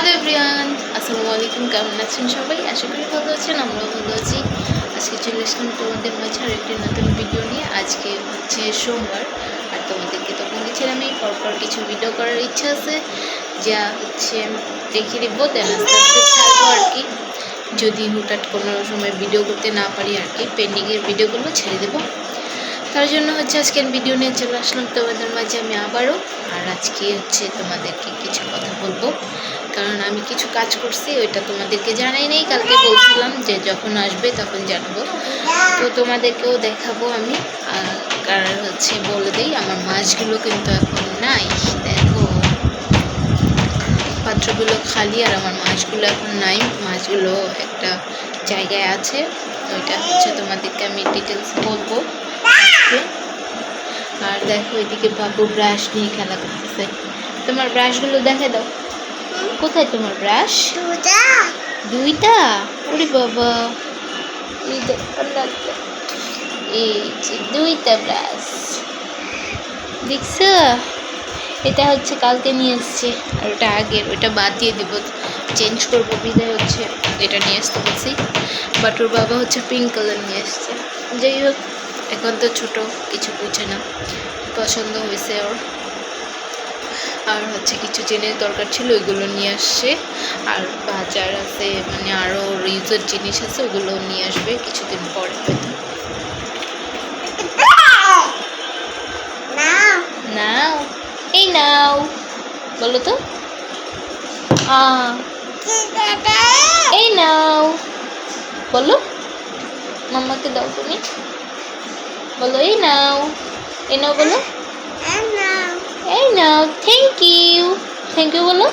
Hello everyone, আসসালামু আলাইকুম। কেমন আছেন সবাই? আশা করি ভালো আছেন, আমরাও ভালো আছি। আজকে চলে আসলাম তোমাদের মাঝে আর একটি নতুন ভিডিও নিয়ে। আজকে হচ্ছে সোমবার, আর তোমাদেরকে তো বলেছিলাম আমি পরপর কিছু ভিডিও করার ইচ্ছা আছে, যা হচ্ছে দেখে দেবো, দেন আস্তে আস্তে ছাড়বো আর কি। যদি হুটহাট কোনো সময় ভিডিও করতে না পারি আর কি, পেন্ডিংয়ের ভিডিওগুলো ছেড়ে দেবো। তার জন্য হচ্ছে আজকের ভিডিও নিয়ে চলে আসলাম তোমাদের মাঝে আমি আবারও। আর আজকে হচ্ছে তোমাদেরকে কিছু কথা বলবো, কারণ আমি কিছু কাজ করছি, ওইটা তোমাদেরকে জানাই নেই। কালকে বলছিলাম যে যখন আসবে তখন জানাবো, তো তোমাদেরকেও দেখাবো আমি। কারণ হচ্ছে বলে দিই, আমার মাছগুলো কিন্তু এখন নাই। দেখো পাত্রগুলো খালি, আর আমার মাছগুলো এখন নাই। মাছগুলো একটা জায়গায় আছে, ওইটা হচ্ছে তোমাদেরকে আমি ডিটেলস বলবো। আর দেখো এদিকে বাবু ব্রাশ নিয়ে খেলা করতেছে। তোমার ব্রাশগুলো দেখে দাও, কোথায় তোমার ব্রাশ? দুইটা? ওরে বাবা, এই যে দুইটা ব্রাশ দেখছো? এটা হচ্ছে কালকে নিয়ে এসছে, আর ওটা আগের, ওটা বাদ দিয়ে দিব, চেঞ্জ করবো বিদায় হচ্ছে এটা নিয়ে আসতে বলছি। বাট ওর বাবা হচ্ছে পিঙ্ক কালার নিয়ে এসছে। যাই হোক, এখন তো ছোটো, কিছু বুঝে না, পছন্দ হয়েছে ওর। আর হচ্ছে কিছু জিনিস দরকার ছিল, ওইগুলো নিয়ে আসছে। আর বাজার আছে, মানে আরও ইউজের জিনিস আছে, ওগুলো নিয়ে আসবে কিছুদিন পরে হয়তো। নাও, এই নাও, বলো তো, এই নাও, বলো, মাম্মাকে দাও, তুমি বলো, এই নাও, এই নাও, বলো, এই নাও, থ্যাংক ইউ, থ্যাংক ইউ বলো,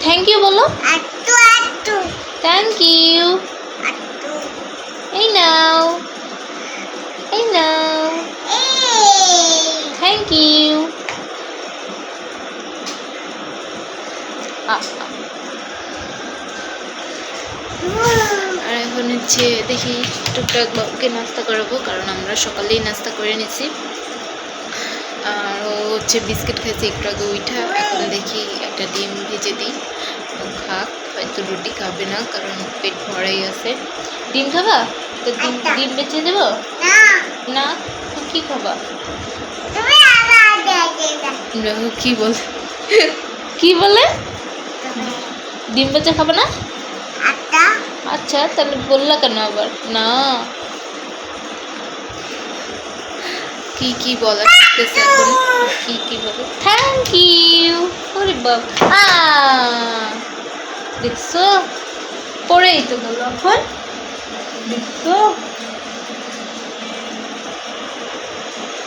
থ্যাংক ইউ বলো, থ্যাংক ইউ, এই নাও, এই নাও, থ্যাংক ইউ। আর এখন হচ্ছে দেখি টুকটাক বাবুকে নাস্তা করাবো, কারণ আমরা সকালেই নাস্তা করে নিয়েছি। আর ও হচ্ছে বিস্কিট খাইছে একটু আগে উঠা। এখন দেখি একটা ডিম ভেজে দিই, ও খাক। হয়তো রুটি খাবে না, কারণ পেট ভরাই আছে। ডিম খাবা? তো ডিম বেঁচে দেবো না, তো কী খাবা? কি বলে, কি বলে, ডিম বেঁচে খাবে না? আচ্ছা, তাহলে বললা কেন আবার? না, কি কি বলা শিখতেছে এখন, কি বলে, থ্যাংক ইউ। ওরে বাবা, দেখছো, পড়েই তো গেল এখন, দেখছো।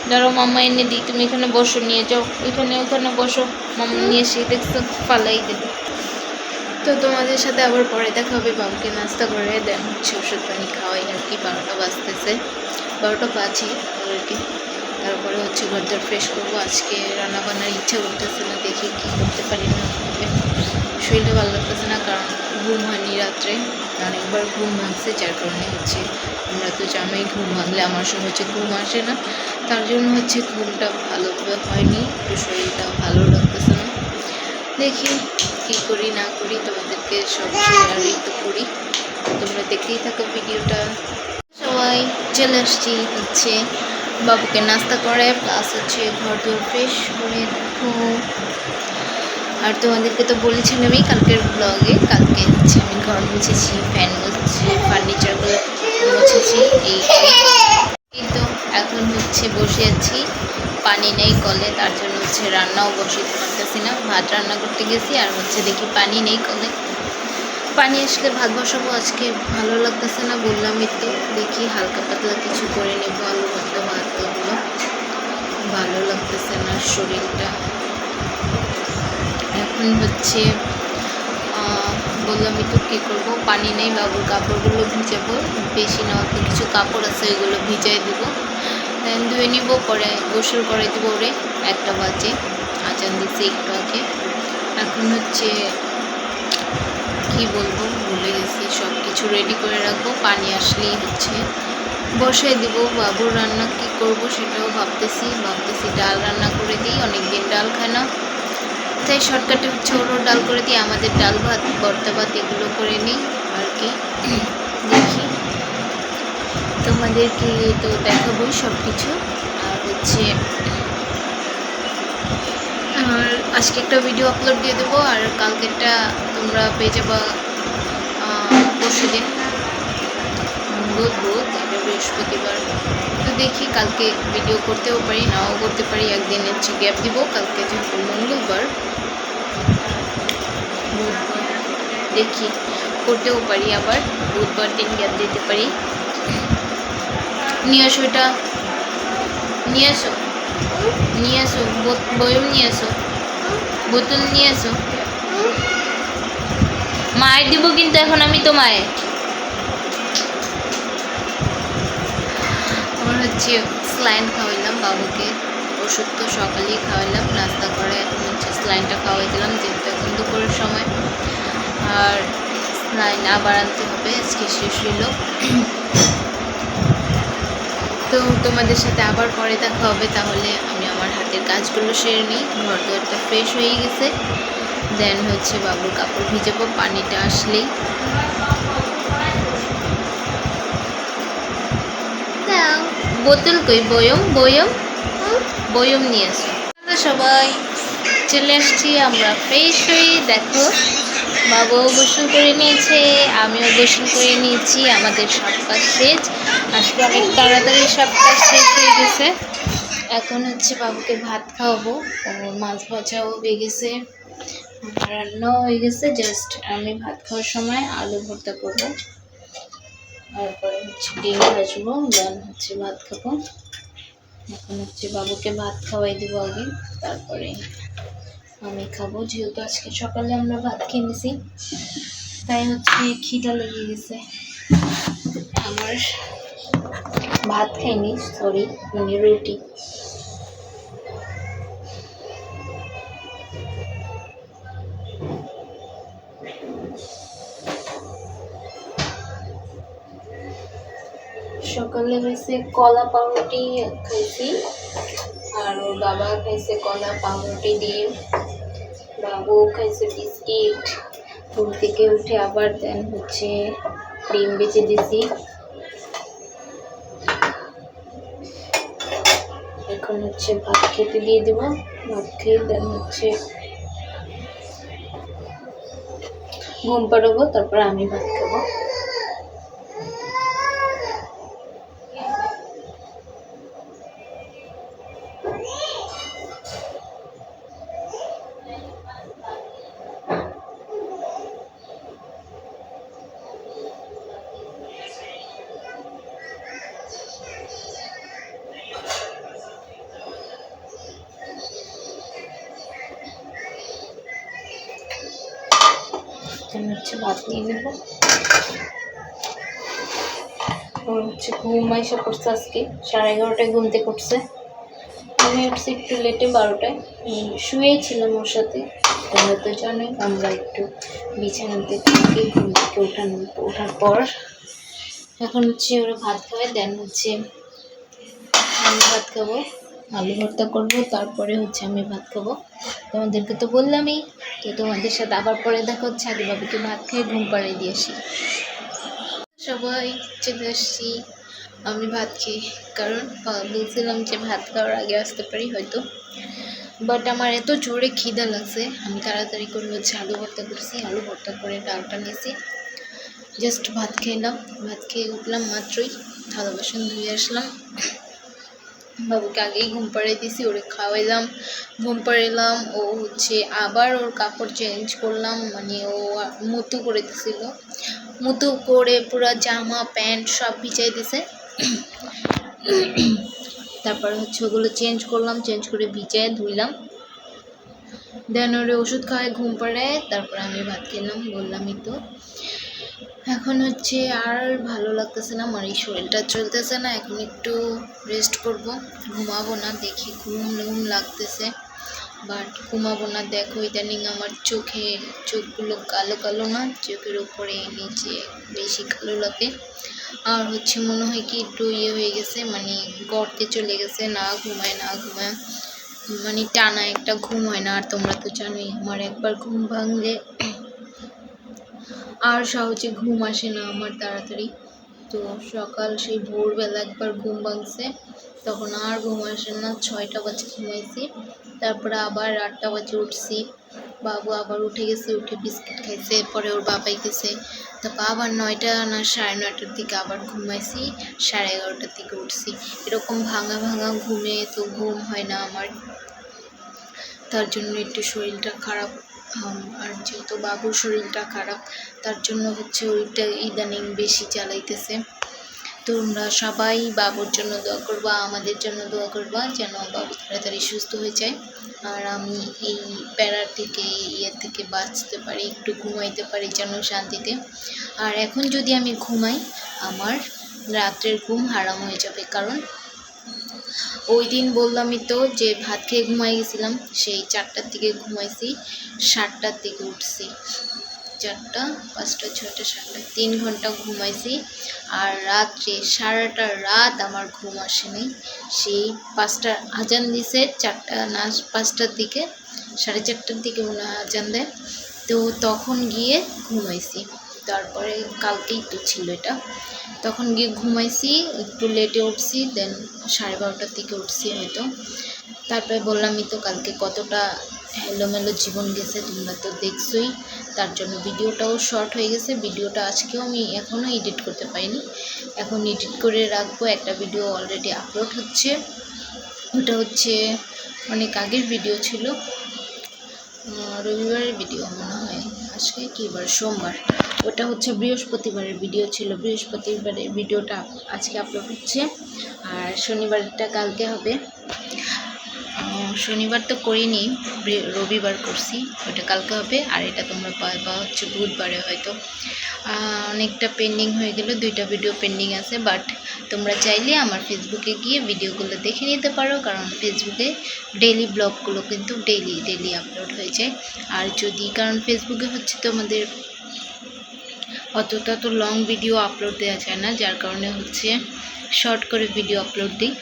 ধরো মাম্মা এনে দিই, তুমি এখানে বসো, নিয়ে যাও, ওখানে বসো, মাম্মা নিয়ে এসে দেখছো পালাই দেবে। তো তোমাদের সাথে আবার পরে দেখা হবে। বাবুকে নাস্তা করে দেন হচ্ছে ওষুধ পানি খাওয়াই আর কি। 12টা বাজতেছে, 12টা বাজে অলরেডি। তারপরে হচ্ছে ঘরদর ফ্রেশ করবো। আজকে রান্না বান্নার ইচ্ছা করতেছে না, দেখি কী করতে পারি না হবে। শরীরটা ভালো লাগতেছে না, কারণ ঘুম হয়নি রাত্রে, অনেকবার ঘুম ভাঙছে, যার কারণে হচ্ছে আমরা তো জানোই ঘুম ভাঙলে আমার সময় হচ্ছে ঘুম আসে না, তার জন্য হচ্ছে ঘুমটা ভালোভাবে হয়নি, একটু শরীরটা ভালো লাগতেছে না। দেখি কী করি না করি, তোমাদেরকে সব শেয়ারই তো করি, তোমরা দেখতেই থাকো ভিডিওটা। সবাই চলে আসছি হচ্ছে বাবুকে নাস্তা করে, প্লাস হচ্ছে ঘর দোর ফ্রেশ করে। দেখো, আর তোমাদেরকে তো বলেছিলামই কালকের ব্লগে, কালকে হচ্ছে আমি ঘর মুছেছি, ফ্যান মুছেছি, ফার্নিচারগুলো মুছেছি। এই তো এখন হচ্ছে বসে আছি, পানি নেই কলে, তার জন্য হচ্ছে রান্নাও বসাতে পারতেছি না। ভাত রান্না করতে গেছি, আর হচ্ছে দেখি পানি নেই কলে। পানি আসলে ভাত বসাবো। আজকে ভালো লাগতেছে না, বললামই তো, দেখি হালকা পাতলা কিছু করে নেবো, আলু ভর্তা ভাত, ওগুলো ভালো লাগতেছে না শরীরটা। এখন হচ্ছে বললামই তো, কী করবো, পানি নেই। বাবুর কাপড়গুলো ভিজাবো, বেশি না অল্প কিছু কাপড় আছে, ওইগুলো ভিজাই দেবো, দেন ধুয়ে নিব, পরে গোসল করে দেবো। ওরে 1টা বাজে, আজান দিচ্ছে একটু আগে। এখন হচ্ছে কি বলবো, ভুলে গেছি, সব কিছু রেডি করে রাখবো, পানি আসলেই হচ্ছে বসাই দিব। বাবুর রান্না কি করব সেটাও ভাবতেছি। ডাল রান্না করে দিই, অনেক দিন ডাল খায় না, তাই শর্টকাটে হচ্ছে ওরও ডাল করে দিয়ে আমাদের ডাল ভাত ভর্তা ভাত এগুলো করে নিই আর কি। দেখি তোমাদেরকে তো দেখাবোই সব কিছু। আর হচ্ছে আর আজকে একটা ভিডিও আপলোড দিয়ে দেবো, আর কালকেরটা তোমরা পেয়ে যাবা পরশু দিন, মঙ্গল বুধ তারপর বৃহস্পতিবার। তো দেখি কালকে ভিডিও করতেও পারি নাও করতে পারি, একদিন হচ্ছে গ্যাপ দিব। কালকে যেহেতু মঙ্গলবার বুধবার দেখি করতেও পারি, আবার বুধবার দিন গ্যাপ দিতে পারি। নিয়ে আসো, এটা নিয়ে আসো, নিয়ে আসো, বয়ম নিয়ে আসো, বোতল নিয়ে আসো। মায়ের দিব কিন্তু এখন আমি তো মায়ের। আমার হচ্ছে স্লাইন খাওয়াইলাম বাবুকে, ওষুধ তো সকালেই খাওয়াইলাম, নাস্তা করে এখন হচ্ছে স্লাইনটা খাওয়াই দিলাম যেহেতু এখন দুপুরের সময়। আর স্লাইন আবার আনতে হবে, আজকে শেষ হইল। তো তোমাদের সাথে আবার পরে দেখা হবে। তাহলে আমি আমার হাতের কাজগুলো সেরে নিই, ঘর দরটা ফ্রেশ হয়ে গেছে। দেন হচ্ছে বাবুর কাপড় ভিজাবো পানিটা আসলেই। বোতল কই, বয়ম বয়ম বয়ম নিয়ে আসো। সবাই চলে আসছি আমরা ফ্রেশ হয়ে। দেখো বাবুও গোসল করে নিয়েছে, আমিও গোসল করে নিয়েছি। আমাদের সব কাজ শেষ, আজকে অনেক তাড়াতাড়ি সব কাজ শেষ হয়ে গেছে। এখন হচ্ছে বাবুকে ভাত খাওয়াবো, মাছ ভাজাও হয়ে গেছে, রান্নাও হয়ে গেছে। জাস্ট আমি ভাত খাওয়ার সময় আলু ভর্তা করবো, তারপরে হচ্ছে ডিম ভাজবো, দেন হচ্ছে ভাত খাবো। এখন হচ্ছে বাবুকে ভাত খাওয়াই দিব আগে, তারপরে আমি খাবো। যেহেতু আজকে সকালে আমরা ভাত খেয়ে নিছি তাই হচ্ছে খিদা লেগে গেছে। আমার ভাত খাইনি, সরি, মানে রুটি। সকালে হয়েছে কলা পাউরুটি খাইছি, আর ওর বাবা খাইছে কলা পাউরুটি দিয়ে, বাবু খাইছে বিস্কিট। ঘুম থেকে উঠে আবার দেন হচ্ছে ডিম বেঁচে দিছি। এখন হচ্ছে ভাত খেতে দিয়ে দেব, ভাত খেয়ে দেন হচ্ছে ঘুম পাড়াবো, তারপর আমি ভাত খাবো। হচ্ছে ভাত নিয়ে নেব। ওর হচ্ছে ঘুম আইসা করছে, আজকে 11:30টায় ঘুম থেকে উঠছে। আমি উঠছি একটু লেটে, 12টায়। শুয়েই ছিলাম ওর সাথে। তোমরা তো জানোই আমরা একটু বিছানাতে থাকি ঘুম থেকে ওঠার পর। এখন হচ্ছে ওরা ভাত খাবে, দেন হচ্ছে আমি ভাত খাবো, আলু ভর্তা করবো, তারপরে হচ্ছে আমি ভাত খাবো। তোমাদেরকে তো বললামই। তো তোমাদের সাথে আবার পরে দেখা হচ্ছে। আগে বাবুকে ভাত খেয়ে ঘুম পাড়িয়ে দিয়ে আসি। সবাই চলে আসছি আমি ভাত খেয়ে, কারণ বলছিলাম যে ভাত খাওয়ার আগে আসতে পারি হয়তো, বাট আমার এত জোরে খিদা লাগছে আমি তাড়াতাড়ি করে হচ্ছে আলু ভর্তা করছি। আলু ভর্তা করে ডালটা নিয়েছি, জাস্ট ভাত খেলাম। ভাত খেয়ে উঠলাম মাত্রই, থালা বাসন ধুয়ে আসলাম। বাবুকে আগেই ঘুম পাড়িয়ে দিয়েছি, ওরে খাওয়াইলাম, ঘুম পাড়াইলাম। ও হচ্ছে আবার ওর কাপড় চেঞ্জ করলাম, মানে ও মুতু করে দিছিল, মুতু করে পুরো জামা প্যান্ট সব ভিজাই দিছে। তারপর হচ্ছে ওগুলো চেঞ্জ করলাম, চেঞ্জ করে ভিজায় ধুইলাম, দেন ওরে ওষুধ খাওয়াই ঘুম পাড়ায়, তারপর আমি ভাত খেলাম, বললামই তো। এখন হচ্ছে আর ভালো লাগতেছে না, আমার এই শরীরটা চলতেছে না। এখন একটু রেস্ট করব, ঘুমাবো না, দেখি ঘুম লাগতেছে, বাট ঘুমাবো না। দেখো ইদানিং আমার চোখগুলো কালো কালো না, চোখের উপরে নিচে বেশি কালো লাগে। আর হচ্ছে মনে হয় কি একটু হয়ে গেছে, মানে গর্তে চলে গেছে, না ঘুমায়। মানে টানা একটা ঘুম হয় না। আর তোমরা তো জানোই আমার একবার ঘুম ভাঙলে আর সহজে ঘুম আসে না আমার তাড়াতাড়ি। তো সকাল সেই ভোরবেলা একবার ঘুম ভাঙছে, তখন আর ঘুম আসে না। 6টা বাজে ঘুমাইছি, তারপরে আবার 8টা বাজে উঠছি। বাবু আবার উঠে গেছে, উঠে বিস্কিট খাইছে, পরে ওর বাবাই গেছে। তারপর আবার 9টা না 9:30টার দিকে আবার ঘুমাইছি, 11:30টার দিকে উঠছি। এরকম ভাঙা ভাঙা ঘুমে তো ঘুম হয় না আমার, তার জন্য একটু শরীরটা খারাপ। আর যেহেতু বাবুর শরীরটা খারাপ, তার জন্য হচ্ছে ওইটা ইদানিং বেশি চালাইতেছে। তোমরা সবাই বাবুর জন্য দোয়া করবা, আমাদের জন্য দোয়া করবা যেন বাবু তাড়াতাড়ি সুস্থ হয়ে যায়, আর আমি এই প্যারা থেকে থেকে বাঁচতে পারি, একটু ঘুমাইতে পারি যেন শান্তিতে। আর এখন যদি আমি ঘুমাই, আমার রাত্রের ঘুম হারাম হয়ে যাবে, কারণ ওই দিন বললামই তো যে ভাত খেয়ে ঘুমাই গেছিলাম, সেই 4টার দিকে ঘুমাইছি, 7টার দিকে উঠছি। 4টা 5টা 6টা 7টা 3 ঘন্টা ঘুমাইছি। আর রাত্রে সারাটা রাত আমার ঘুম আসেনি। সেই 5টা আজান দিছে, 4টা না 5টার দিকে, 4:30টার দিকে মনে হয় আজান দেয়। তো তখন গিয়ে ঘুমাইছি। তারপরে কালকেই তো ছিল এটা, তখন গিয়ে ঘুমাইছি, একটু লেটে উঠছি, দেন 12:30টার দিকে উঠছি হয়তো। তারপরে বললামই তো কালকে কতটা এলোমেলো জীবন গেছে, তোমরা তো দেখছোই। তার জন্য ভিডিওটাও শর্ট হয়ে গেছে। ভিডিওটা আজকেও আমি এখনও এডিট করতে পারিনি, এখন এডিট করে রাখবো। একটা ভিডিও অলরেডি আপলোড হচ্ছে, ওটা হচ্ছে অনেক আগের ভিডিও ছিল, রবিবারের ভিডিও মনে হয়। আজকে কী বার? সোমবার। ওটা হচ্ছে বৃহস্পতিবারের ভিডিও ছিল, বৃহস্পতিবারের ভিডিওটা আজকে আপলোড হচ্ছে। আর শনিবারটা কালকে হবে। শনিবার তো করিনি, রবিবার করছি, ওটা কালকে হবে। আর এটা তোমরা পাবা হচ্ছে বুধবারে হয়তো। অনেকটা পেন্ডিং হয়ে গেল, 2টা ভিডিও পেন্ডিং আছে, বাট তোমরা চাইলে আমার ফেসবুকে গিয়ে ভিডিওগুলো দেখে নিতে পারো, কারণ ফেসবুকে ডেইলি ব্লগগুলো কিন্তু ডেইলি আপলোড হয়ে যায়। আর যদি, কারণ ফেসবুকে হচ্ছে তোমাদের অতটা তো লং ভিডিও আপলোড দেওয়া যায় না, যার কারণে হচ্ছে শর্ট করে ভিডিও আপলোড দিই।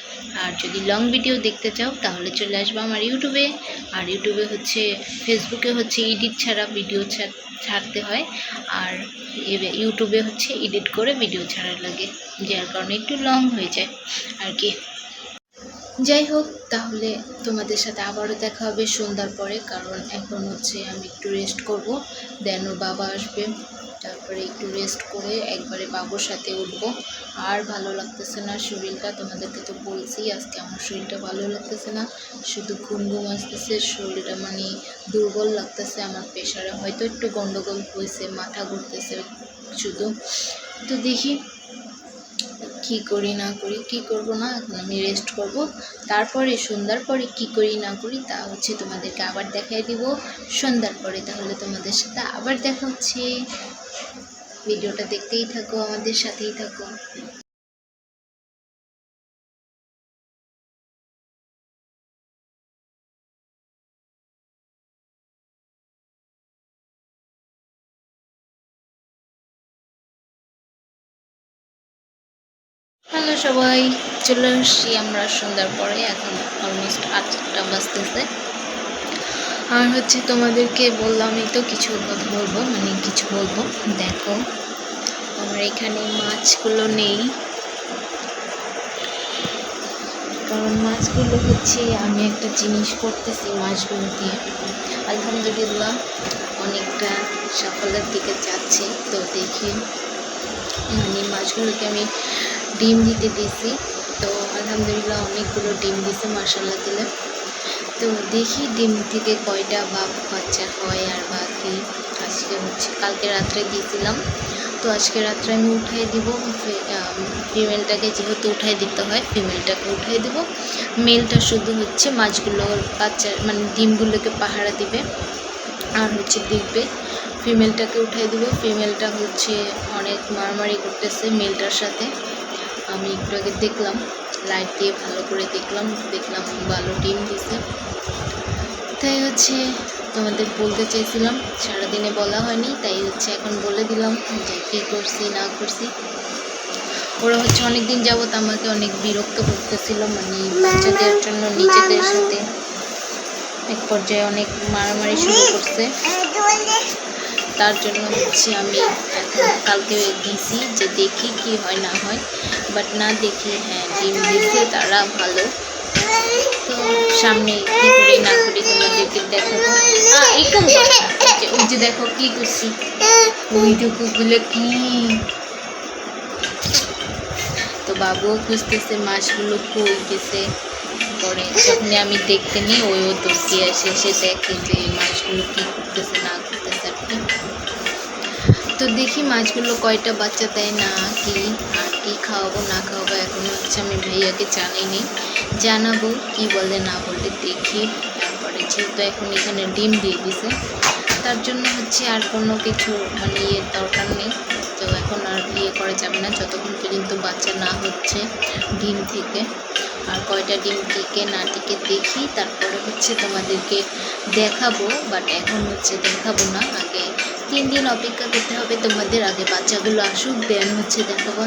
আর যদি লং ভিডিও দেখতে চাও তাহলে চলে আসবে আমার ইউটিউবে। আর ইউটিউবে হচ্ছে, ফেসবুকে হচ্ছে এডিট ছাড়া ভিডিও ছাড়তে হয়, আর ইউটিউবে হচ্ছে এডিট করে ভিডিও ছাড়ার লাগে, যার কারণে একটু লং হয়ে যায় আর কি। যাই হোক, তাহলে তোমাদের সাথে আবারও দেখা হবে সন্ধ্যার পরে, কারণ এখন হচ্ছে আমি একটু রেস্ট করব, দেন ওর বাবা আসবে, তারপরে একটু রেস্ট করে একবারে বাবুর সাথে উঠবো। আর ভালো লাগতেছে না শরীরটা, তোমাদেরকে তো বলছি আজকে আমার শরীরটা ভালো লাগতেছে না, শুধু ঘুম আসতেছে, শরীরটা মানে দুর্বল লাগতেছে। আমার প্রেশারে হয়তো একটু গন্ডগোল হয়েছে, মাথা ঘুরতেছে শুধু। তো দেখি কি করি না করি, কি করব না, এখন আমি রেস্ট করব। তারপরে সন্ধ্যার পরে কি করি না করি তা হচ্ছে তোমাদেরকে আবার দেখাই দিব সন্ধ্যার পরে। তাহলে তোমাদের সাথে আবার দেখা হচ্ছে, ভিডিওটা দেখতেই থাকো, আমাদের সাথেই থাকো। হ্যালো সবাই, চলে আসছি আমরা সন্ধ্যার পরে, এখন অলমোস্ট 8টা বাজতেছে। আর হচ্ছে তোমাদেরকে বললামই তো কিছু কথা বলবো, মানে কিছু বলবো। দেখো আমার এখানে মাছগুলো নেই, কারণ মাছগুলো হচ্ছে আমি একটা জিনিস করতেছি মাছগুলো দিয়ে, আলহামদুলিল্লাহ অনেকটা সাফল্যের দিকে যাচ্ছে। তো দেখি, মানে মাছগুলোকে আমি ডিম দিতে দিয়েছি, তো আলহামদুলিল্লাহ অনেকগুলো ডিম দিছে মাশাআল্লাহ দিলে। তো দেখি ডিম থেকে কয়টা বাচ্চা হয় আর বাকি আজকে হচ্ছে, কালকে রাত্রে দিয়েছিলাম, তো আজকে রাত্রে আমি উঠাই দিব। ফিমেলটাকে যেহেতু উঠাই দিতে হয়, ফিমেলটাকে উঠাই দিব, মেলটা শুধু হচ্ছে মাছগুলোর বাচ্চা মানে ডিমগুলোকে পাহারা দিবে আর হচ্ছে দেখবে। ফিমেলটাকে উঠাই দিব, ফিমেলটা হচ্ছে অনেক মারামারি করতেছে মেলটার সাথে। আমি একটু আগে দেখলাম, লাইট দিয়ে ভালো করে দেখলাম ভালো ডিম দিছে। তাই হচ্ছে তোমাদের বলতে চেয়েছিলাম, সারাদিনে বলা হয়নি, তাই হচ্ছে এখন বলে দিলাম যে কী করছি না করছি। ওরা হচ্ছে অনেক দিন যাবত আমাকে অনেক বিরক্ত করতেছিল, মানে বাচ্চাদের জন্য নিজেদের সাথে এক পর্যায়ে অনেক মারামারি শুরু করছে। তার জন্য হচ্ছে আমি এখন কালকে দিছি যে দেখি কি হয় না হয়, বাট না দেখি হ্যাঁ ডিম দিচ্ছে, তারা ভালো। তো সামনে কি করি না করি তোমাদেরকে দেখাবো। এরকম ওই যে দেখো কি করছি, ওইটুকুগুলো কি। তো বাবুও খুঁজতেছে মাছগুলো কই গেছে, পরে যখনই আমি দেখতে নিই ওইও দৌড়ে আসে, এসে দেখে যে মাছগুলো কী করতেছে না করতেছে আর কি। তো দেখি মাছগুলো কয়টা বাচ্চা দেয় না কি, আর কি খাওয়াবো না খাওয়াবো এখনো হচ্ছে আমি ভাইয়াকে জানিনি, জানাবো কি বলে না বলে দেখি। তারপরে যেহেতু এখন এখানে ডিম দিয়ে দিছে, তার জন্য হচ্ছে আর কোনো কিছু মানে ইয়ের দরকার নেই। তো এখন আর করা যাবে না যতক্ষণ পর্যন্ত বাচ্চা না হচ্ছে ডিম থেকে। আর কয়টা ডিম টিকে না টিকে দেখি, তারপরে হচ্ছে তোমাদেরকে দেখাবো। বাট এখন হচ্ছে দেখাবো না, আগে 3 দিন অপেক্ষা করতে হবে তোমাদের, আগে বাচ্চাগুলো আসুক দেন হচ্ছে দেখাবো।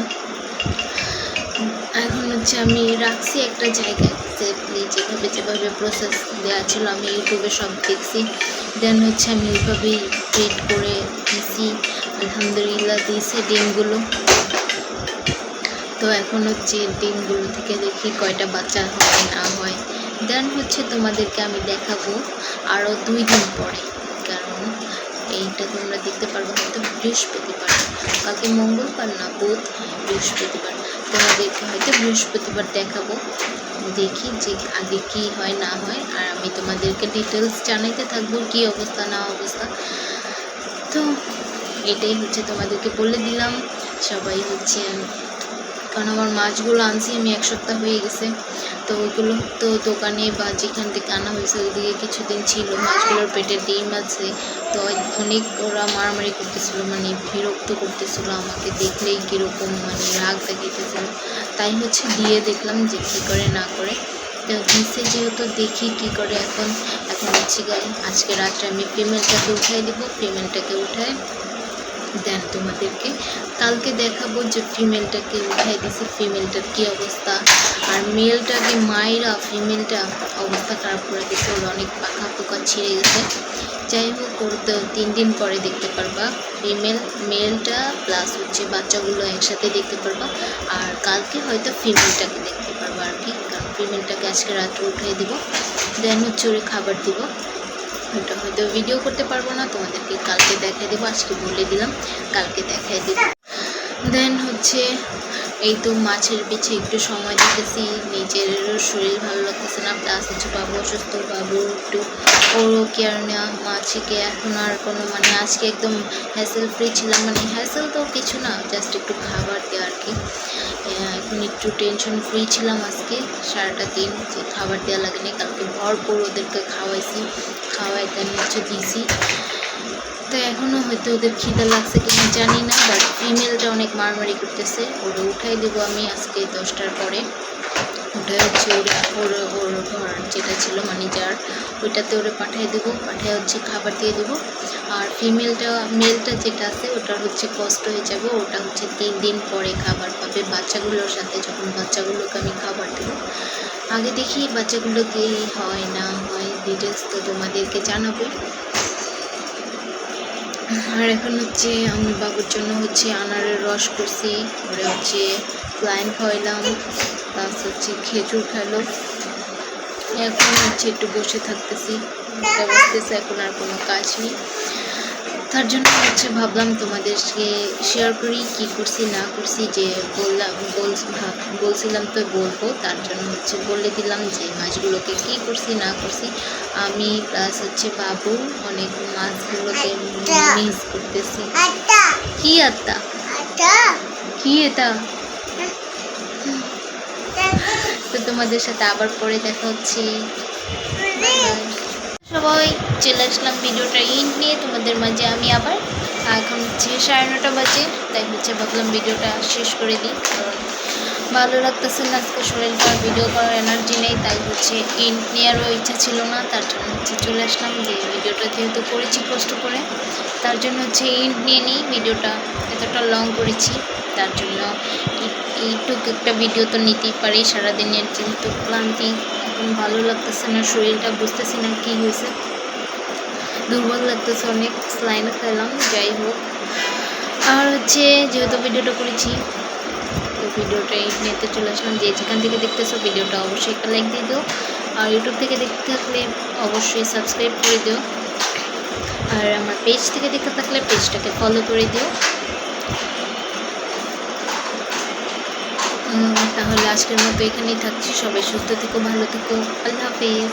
এখন হচ্ছে আমি রাখছি একটা জায়গায় সেফলি, যেভাবে প্রসেস দেওয়া ছিল আমি ইউটিউবে সব দেখছি, দেন হচ্ছে আমি ওইভাবেই ট্রিট করে দিছি। আলহামদুলিল্লাহ দিয়েছে ডিমগুলো। তো এখন হচ্ছে ডিমগুলো থেকে দেখি কয়টা বাচ্চা হয় না হয়, দেন হচ্ছে তোমাদেরকে আমি দেখাবো আরও 2 দিন পরে। কারণ এইটা তোমরা দেখতে পারবে হয়তো বৃহস্পতিবার, কালকে মঙ্গলবার না বুধ, হ্যাঁ বৃহস্পতিবার, তোমাদেরকে হয়তো বৃহস্পতিবার দেখাবো। দেখি যে আগে কি হয় না হয়, আর আমি তোমাদেরকে ডিটেলস জানাইতে থাকবো কি অবস্থা না অবস্থা। তো এটাই হচ্ছে তোমাদেরকে বলে দিলাম। সবাই হচ্ছে, কারণ আমার মাছগুলো আনছি আমি 1 সপ্তাহ হয়ে গেছে, তো ওইগুলো তো দোকানে বা যেখান থেকে আনা হয়েছে ওইদিকে কিছুদিন ছিল, মাছগুলোর পেটে ডিম আছে। তো অনেক ওরা মারামারি করতেছিল, মানে বিরক্ত করতেছিল, আমাকে দেখলেই কীরকম মানে রাগ দেখাইতেছিল। তাই হচ্ছে দিয়ে দেখলাম যে কী করে না করে। তো দিছে যেহেতু দেখি কি করে। এখন হচ্ছে আজকে রাত্রে আমি ফিমেলটাকে উঠাই দিব, ফিমেলটাকে উঠায় দেন তোমাদেরকে কালকে দেখাবো যে ফিমেলটাকে উঠাই দিছি, ফিমেলটার কী অবস্থা। আর মেলটাকে মায়েরা ফিমেলটা অবস্থা খারাপ করে দিচ্ছে, ওর অনেক পাখা পোকা ছিঁড়ে গেছে। যাই হোক, ওর তো 3 দিন পরে দেখতে পারবা মেলটা প্লাস হচ্ছে বাচ্চাগুলো একসাথে দেখতে পারবা। আর কালকে হয়তো ফিমেলটাকে দেখতে পারবা আর কি, কারণ ফিমেলটাকে আজকে রাত্রে উঠাই দেবো, দেন হচ্ছে ওরে খাবার দিব। ওটা হয়তো ভিডিও করতে পারবো না, তোমাদেরকে কালকে দেখাই দেবো, আজকে বলে দিলাম কালকে দেখাই দেবো। দেন হচ্ছে এই তো মাছের পিছে একটু সময় দিতেছি, নিজেরও শরীর ভালো লাগতেছে না, প্লাস হচ্ছে বাবু অসুস্থ, বাবু একটু ওরও কেয়ার নেওয়া। মাছকে এখন আর কোনো মানে আজকে একদম হ্যাসেল ফ্রি ছিলাম, মানে হ্যাসেল তো কিছু না, জাস্ট একটু খাবার দেওয়া আর কি। এখন একটু টেনশন ফ্রি ছিলাম আজকে সারাটা দিন, যে খাবার দেওয়া লাগেনি। কালকে ভরপুর ওদেরকে খাওয়াইছি, খাওয়াই দেন হচ্ছে দিয়েছি। তো এখনও হয়তো ওদের খিদা লাগছে কিনা জানি না, বাট ফিমেলটা অনেক মারামারি করতেছে। ওরা উঠাই দেবো আমি আজকে 10টার পরে, ওটা হচ্ছে ওর ঘর যেটা ছিল ম্যানেজার, ওইটাতে ওরা পাঠিয়ে দেবো, পাঠিয়ে হচ্ছে খাবার দিয়ে দেবো। আর মেলটা যেটা আছে ওটার হচ্ছে কষ্ট হয়ে যাবে, ওটা হচ্ছে 3 দিন পরে খাবার পাবে বাচ্চাগুলোর সাথে, যখন বাচ্চাগুলোকে আমি খাবার দেবো। আগে দেখি বাচ্চাগুলো কি হয় না হয়, ডিটেলস তো তোমাদেরকে জানাবো। আর এখন হচ্ছে আমি বাবুর জন্য হচ্ছে আনারের রস করছি, ওরা হচ্ছে প্লাইন খাওয়াইলাম, প্লাস হচ্ছে খেজুর খাইলো। এখন হচ্ছে একটু বসে থাকতেছি, বসতেছে, এখন আর কোনো কাজ নেই। তার জন্য হচ্ছে ভাবলাম তোমাদেরকে শেয়ার করি কি করছি না করছি, যে বলছিলাম তো বলবো, তার জন্য হচ্ছে বলে দিলাম যে মাছগুলোকে কি করছি না করছি আমি, প্লাস হচ্ছে বাবু অনেক মাছগুলোকে মিস করতেছি। কি আত্মা কি এটা? তো তোমাদের সাথে আবার পরে দেখা হচ্ছে। সবাই চলে আসলাম ভিডিওটা ইন্ড নিয়ে তোমাদের মাঝে আমি আবার। এখন হচ্ছে 9:30 বাজে, তাই হচ্ছে ভাবলাম ভিডিওটা শেষ করে দিই, কারণ ভালো লাগতেছে না আজকে, শরীরটা ভিডিও করার এনার্জি নেই, তাই হচ্ছে ইন্ড নেওয়ারও ইচ্ছা ছিল না। তার জন্য হচ্ছে চলে আসলাম যে ভিডিওটা যেহেতু করেছি কষ্ট করে, তার জন্য হচ্ছে ইন্ড নিয়ে নিই। ভিডিওটা এতটা লং করেছি, তার জন্য এইটুকু একটা ভিডিও তো নিতেই পারি, সারাদিনের যেহেতু ক্লান্তি একদম ভালো লাগতেছে না, শরীরটা বুঝতেছি না কি হয়েছে, দুর্বল লাগতেছে অনেক, স্লাইন খেলাম। যাই হোক, আর হচ্ছে যেহেতু ভিডিওটা করেছি, তো ভিডিওটা নিতে চলে আসলাম। যে যেখান থেকে দেখতেছো ভিডিওটা অবশ্যই একটা লাইক দিয়ে দিও, আর ইউটিউব থেকে দেখতে থাকলে অবশ্যই সাবস্ক্রাইব করে দিও, আর আমার পেজ থেকে দেখতে থাকলে পেজটাকে ফলো করে দিও। তাহলে আজকের মতো এখানেই থাকছি। সবাই সুস্থ থেকো, ভালো থেকো, আল্লাহ হাফিজ।